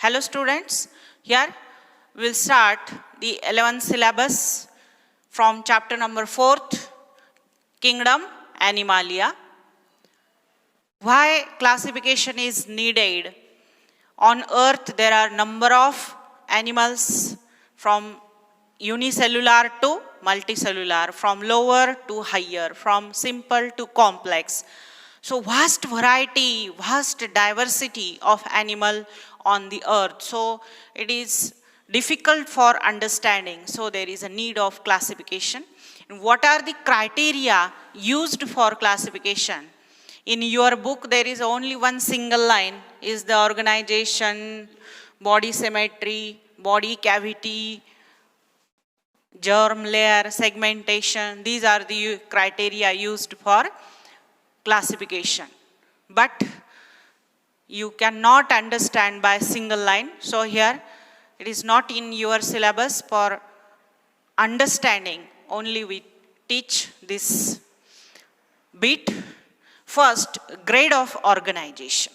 Hello students, here we will start the 11th syllabus from chapter number 4th, Kingdom Animalia. Why classification is needed? On earth there are number of animals from unicellular to multicellular, from lower to higher, from simple to complex. So vast variety, vast diversity of animal on the earth. So it is difficult for understanding. So there is a need of classification. And what are the criteria used for classification? In your book, there is only one single line, is the organization, body symmetry, body cavity, germ layer, segmentation. These are the criteria used for classification. But you cannot understand by single line. So here, it is not in your syllabus for understanding. Only we teach this bit. First, grade of organization.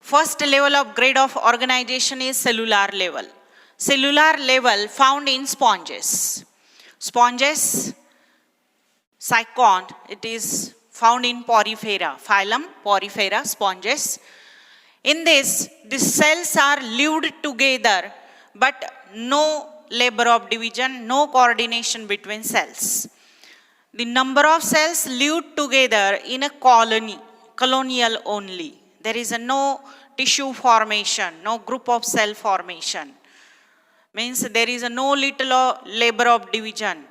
First level of grade of organization is cellular level. Cellular level found in sponges. Sponges, cycon, it is found in Porifera, phylum Porifera, sponges. In this, the cells are lived together, but no labor of division, no coordination between cells. The number of cells lived together in a colony, colonial only. There is no tissue formation, no group of cell formation. Means there is no little labor of division.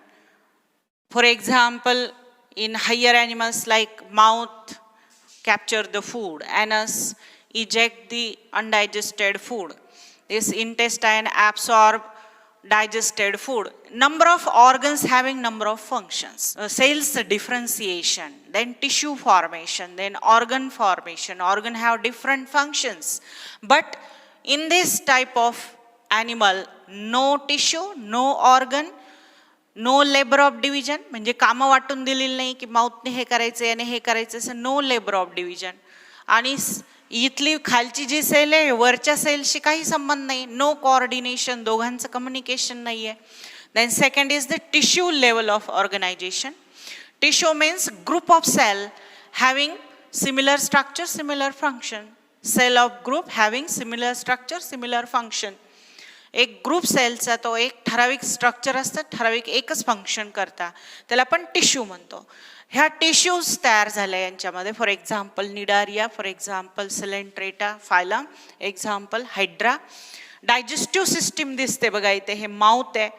For example, in higher animals like mouth capture the food, anus eject the undigested food. This intestine absorb digested food. Number of organs having number of functions. Cells differentiation, then tissue formation, then organ formation. Organ have different functions. But in this type of animal, no tissue, no organ, no labor of division. म्हणजे कामं वाटून दिलेली नाही की माउथने हे करायचं आणि हे करायचं असं नो लेबर ऑफ डिव्हिजन. आणि इथली खालची जी सेल आहे वरच्या सेलशी काही संबंध नाही, नो कोऑर्डिनेशन, दोघांचं कम्युनिकेशन नाही आहे. Then second is the tissue level of organisation. Tissue means group of cell having similar structure, similar function. Cell of group having similar structure, similar function. एक ग्रुप सेलचा तो एक ठराविक स्ट्रक्चर असतं, ठराविक एकच फंक्शन करता, त्याला आपण टिश्यू म्हणतो. ह्या टिश्यूज तयार झाल्या यांच्यामध्ये. For example Cnidaria, for example Coelenterata phylum, example hydra. Digestive system दिसते बघा इथे, हे माउथ आहे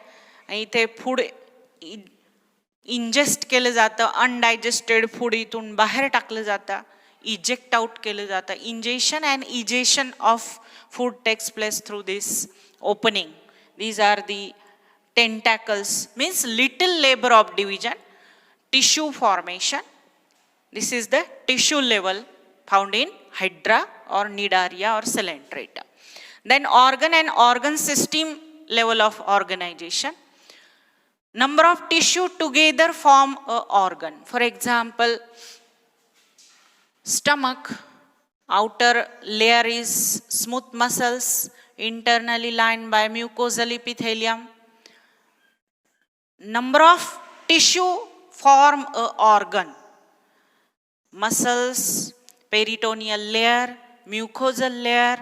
आणि इथे फूड इंजेस्ट केलं जातं, अनडायजेस्टेड फूड इथून बाहेर टाकलं जातं, इजेक्ट आउट केलं जातं. Ingestion and egestion of food takes place through this opening. These are the tentacles, means little labor of division. Tissue formation, this is the tissue level found in hydra or nidaria or coelenterata. Then organ and organ system level of organization. Number of tissue together form a organ. For example, stomach, outer layer is smooth muscles, internally lined by mucosal epithelium. Number of tissue form a organ. Muscles, peritoneal layer, mucosal layer.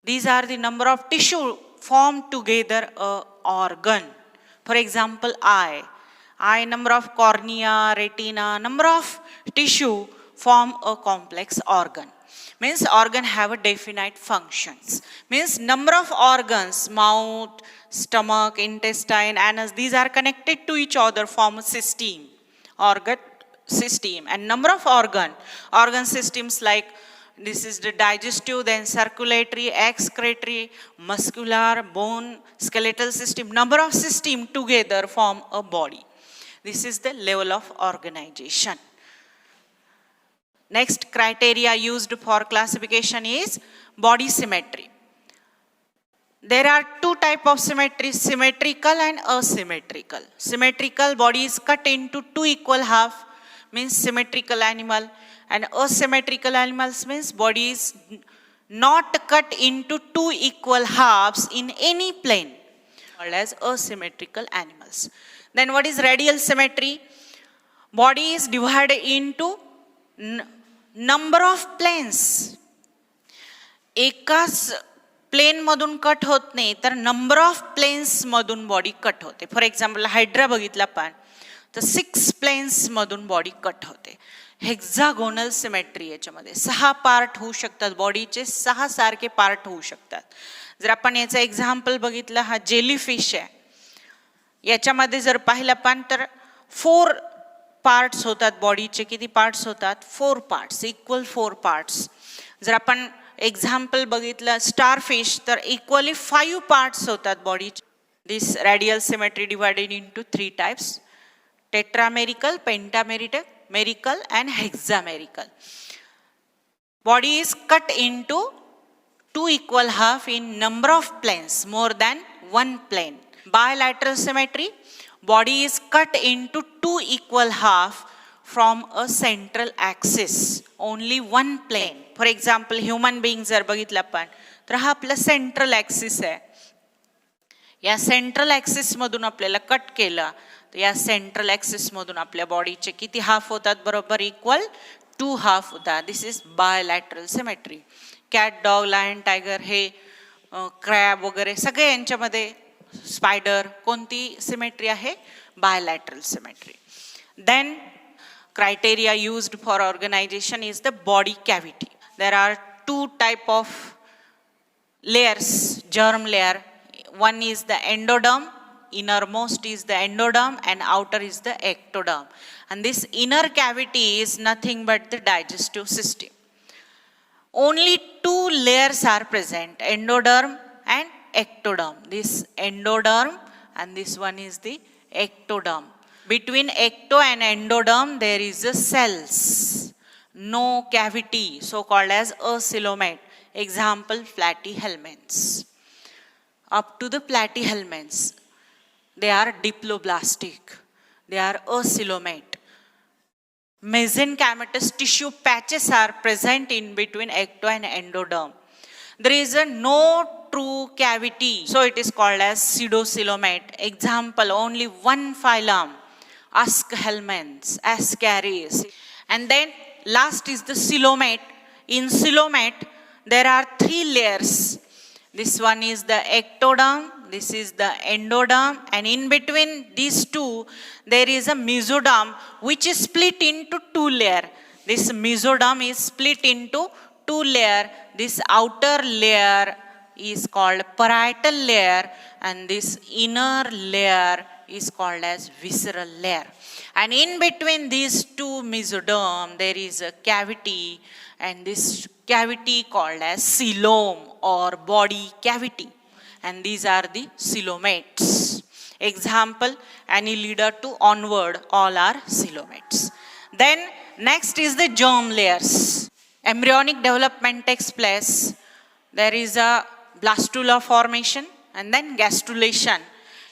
These are the number of tissue form together a organ. For example, eye. Eye, number of cornea, retina, number of tissue form a complex organ. Means organ have a definite functions. Means number of organs, mouth, stomach, intestine, anus, these are connected to each other, form a system, organ system. And number of organ systems like this is the digestive, then circulatory, excretory, muscular, bone, skeletal system. Number of system together form a body. This is the level of organization. Next criteria used for classification is body symmetry. There are two types of symmetry, symmetrical and asymmetrical. Symmetrical body is cut into two equal halves, means symmetrical animal, and asymmetrical animals means body is not cut into two equal halves in any plane, called as asymmetrical animals. Then what is radial symmetry? Body is divided into number of planes. एकाच plane मधून cut होत नाही तर number of planes मधून body cut होते. For example hydra बघितला पण तर 6 प्लेन्स मधून बॉडी कट होते. हेक्झागोनल सिमेट्री याच्यामध्ये 6 पार्ट होऊ शकतात, बॉडीचे 6 सारखे पार्ट होऊ शकतात. जर आपण याचा एक्झाम्पल बघितला, हा जेलीफिश आहे, याच्यामध्ये जर पाहिलं पण तर 4 पार्ट्स होतात बॉडीचे. किती पार्ट्स होतात? 4 पार्ट्स, इक्वल 4 पार्ट्स. जर आपण एक्झाम्पल बघितलं स्टारफिश तर इक्वली 5 पार्ट्स होतात बॉडीचे. This radial symmetry divided into 3 types: tetramerical, pentamerical and hexamerical. Body is cut into 2 equal half in number of planes, more than 1 plane. Bilateral symmetry, body is cut into 2 equal half from a central axis, only 1 plane. For example, human beings जर बघितलं आपण तर हा आपला central axis आहे. या central axis मधून आपल्याला कट केलं तर या सेंट्रल ॲक्सिस मधून आपल्या बॉडीचे किती हाफ होतात? बरोबर इक्वल 2 हाफ होतात. This is bilateral symmetry. Cat, dog, lion, tiger, हे क्रॅब वगैरे सगळे यांच्यामध्ये, स्पायडर, कोणती सिमेट्री आहे? Bilateral symmetry. Then criteria used for organization is the body cavity. There are 2 type of layers, germ layer. One is the endoderm, innermost is the endoderm and outer is the ectoderm. And this inner cavity is nothing but the digestive system. Only 2 layers are present, endoderm and ectoderm. This endoderm and this one is the ectoderm. Between ecto and endoderm there is a cells, no cavity, so called as acoelomate. Example, platyhelminths. Up to the platyhelminths, they are diploblastic, they are acoelomate. Mesenchymatous tissue patches are present in between ecto and endoderm. There is a no true cavity, so it is called as pseudocoelomate. Example, only one phylum, Aschelminths, Ascaris. And then last is the coelomate. In coelomate there are 3 layers. This one is the ectoderm, this is the endoderm, and in between these 2 there is a mesoderm which is split into 2 layers. This mesoderm is split into 2 layers. This outer layer is called parietal layer and this inner layer is called as visceral layer. And in between these 2 mesoderm there is a cavity, and this cavity called as coelom or body cavity, and these are the coelomates. Example, Annelida to onward, all are coelomates. Then next is the germ layers. Embryonic development takes place. There is a blastula formation and then gastrulation.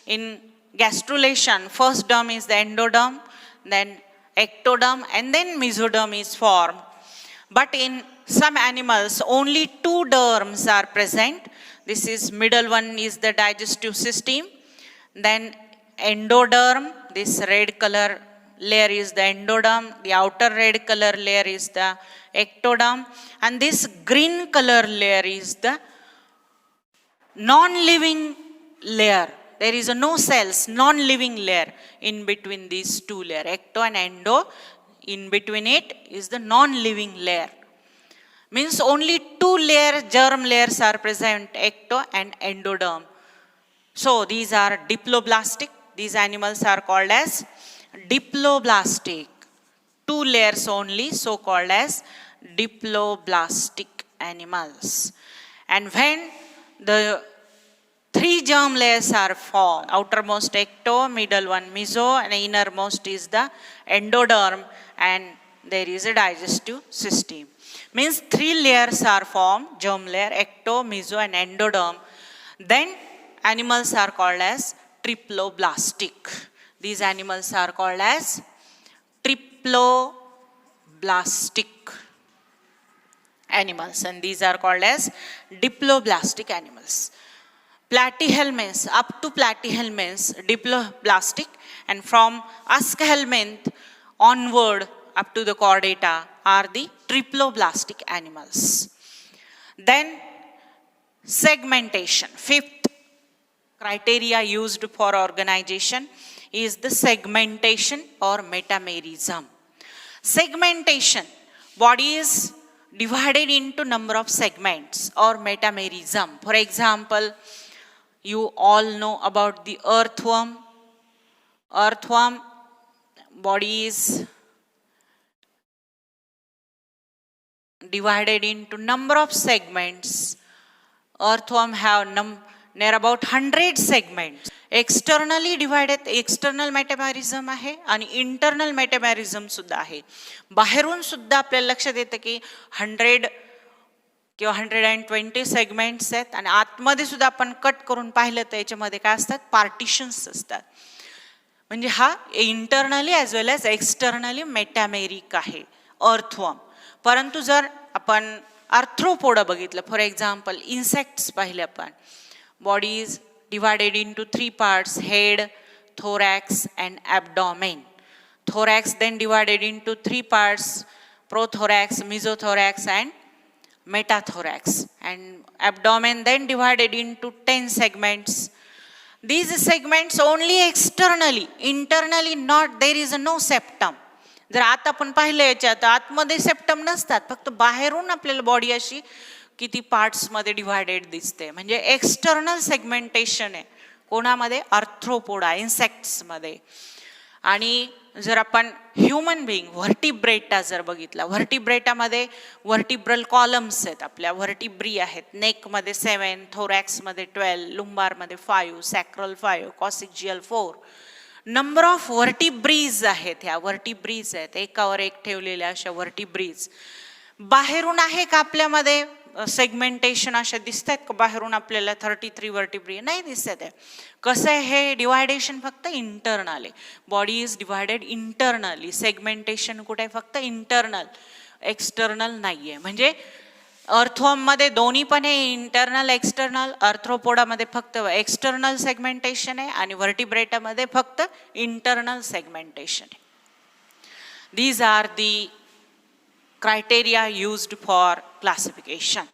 In gastrulation, first derm is the endoderm, then ectoderm, and then mesoderm is formed. But in some animals, only 2 derms are present. This is middle one is the digestive system, then endoderm, this red color layer is the endoderm, the outer red color layer is the ectoderm, and this green color layer is the non-living layer. There is a no cells, non-living layer in between these 2 layers, ecto and endo. In between it is the non-living layer. Means only 2 germ layers are present, ecto and endoderm. So these are diploblastic. These animals are called as diploblastic. 2 layers only, so called as diploblastic animals. And when the 3 germ layers are formed, outermost ecto, middle one meso, and innermost is the endoderm, and there is a digestive system. Means 3 layers are formed, germ layer, ecto, meso and endoderm. Then animals are called as triploblastic. These animals are called as triploblastic. diploblastic animals, and these are called as diploblastic animals. Platyhelminths, up to platyhelminths, diploblastic, and from Aschelminth onward up to the chordata are the triploblastic animals. Then segmentation, fifth criteria used for organization is the segmentation or metamerism. Segmentation, body is divided into number of segments or metamerism. For example, you all know about the earthworm. Earthworm body is divided into number of segments. Earthworm have near about 100 segments. Externally divided, external metamerism आहे आणि internal मेटामेरिझम सुद्धा आहे. बाहेरून सुद्धा आपल्याला लक्षात येतं की 100 किंवा 120 सेगमेंट्स आहेत आणि आतमध्ये सुद्धा आपण कट करून पाहिलं तर याच्यामध्ये काय असतात, पार्टिशन्स असतात. म्हणजे हा internally as well as externally metameric आहे अर्थवर्म. परंतु जर आपण आर्थ्रोपोडा बघितलं, फॉर एक्झाम्पल इन्सेक्ट्स पाहिले आपण, body is divided into 3 parts, head, thorax and abdomen. Thorax then divided into 3 parts, prothorax, mesothorax and metathorax, and abdomen then divided into 10 segments. These segments only externally, internally not, there is no septum. जर आता आपण पाहिलं याच्यात आतमध्ये septum नसतात, फक्त बाहेरून आपल्याला बॉडी अशी किती पार्ट्समध्ये डिवायडेड दिसते. म्हणजे एक्सटर्नल सेगमेंटेशन आहे कोणामध्ये, आर्थ्रोपोडा इन्सेक्ट्समध्ये. आणि जर आपण ह्युमन बिईंग व्हर्टिब्रेटा जर बघितला, व्हर्टिब्रेटामध्ये व्हर्टिब्रल कॉलम्स आहेत आपल्या, व्हर्टिब्री आहेत. नेकमध्ये 7, थोरॅक्समध्ये 12, लुंबारमध्ये 5, सॅक्रल 5, कॉसिक्जियल 4. नंबर ऑफ व्हर्टिब्रीज आहेत, ह्या व्हर्टिब्रीज आहेत, एकावर एक ठेवलेल्या अशा व्हर्टिब्रीज. बाहेरून आहे का आपल्यामध्ये सेगमेंटेशन अशा दिसत आहेत का बाहेरून आपल्याला 33 व्हर्टिब्री? नाही दिसत आहे. कसं आहे हे डिवायडेशन फक्त इंटरनल आहे. Body is divided internally. Segmentation कुठे आहे? फक्त इंटरनल, एक्सटर्नल नाही आहे. म्हणजे अर्थवर्ममध्ये दोन्ही पण आहे, इंटरनल एक्सटर्नल. आर्थ्रोपोडामध्ये फक्त एक्सटर्नल सेगमेंटेशन आहे आणि व्हर्टिब्रेटामध्ये फक्त इंटरनल सेगमेंटेशन आहे. These are the criteria used for classification.